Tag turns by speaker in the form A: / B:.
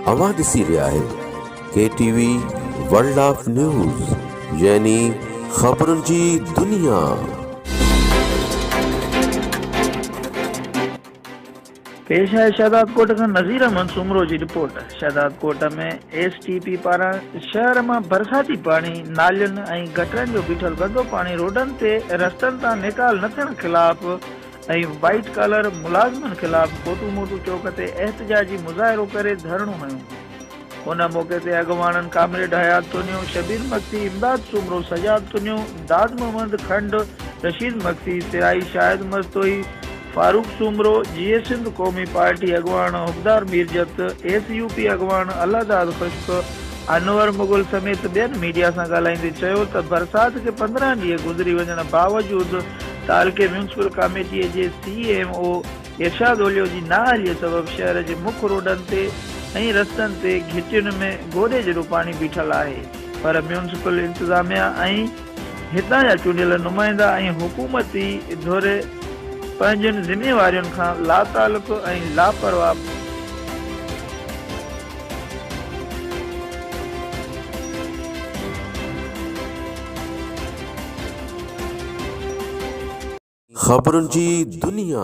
A: अवां ॾिसी रहिया आहियो KTV वर्ल्ड ऑफ न्यूज़ यानी ख़बरुनि जी दुनिया।
B: पेश है शहदादकोट का नज़ीर अहमद सुमरो जी रिपोर्ट। शहदादकोट में STP पारान शहर में बरसाती पानी नालियुनि ऐं गटरनि जो बीठल गंदो पानी रोडनि ते रस्तनि तां निकाल न थियण ख़िलाफ़ ऐं वाइट कॉलर मुलाज़िमनि ख़िलाफ़ कोटू मोटू चौक ते एहतजाजी मुज़ाहिरो करे धरणो हयो। उन मौके ते अॻवाननि कामरेड हयात तुनियो, शबीर मक्सी, इमदाद सुमरो, सजाद तुनियो, दाद मोहम्मद खंड, रशीद मक्सी, सिराई शाहिद मस्तोई, फारूक सुमरो, GS सिंध कौमी पार्टी अगवान हुबदार मीरजत, SUP अगवान अल्लाहदाद खुश्क, अनवर मुगल समेत ॿियनि मीडिया सां ॻाल्हाईंदे चयो त बरसाति खे 15 ॾींहं गुज़री वञण बावजूदि तालके म्यूनिसिपल कमेटीअ जे CMO इरशाद ओलियो जी नाअहलीअ सबबि शहर जे मुख्य रोडनि ते ऐं रस्तनि ते घिटियुनि में गोॾे जहिड़ो पाणी बीठल आहे। पर म्यूनिसिपल इंतिज़ामिया ऐं हितां जा चूंडियल नुमाइंदा ऐं हुकूमती धुर पंहिंजनि ज़िम्मेवारियुनि खां लातालुक ऐं लापरवाह
A: ख़बरुनि जी दुनिया।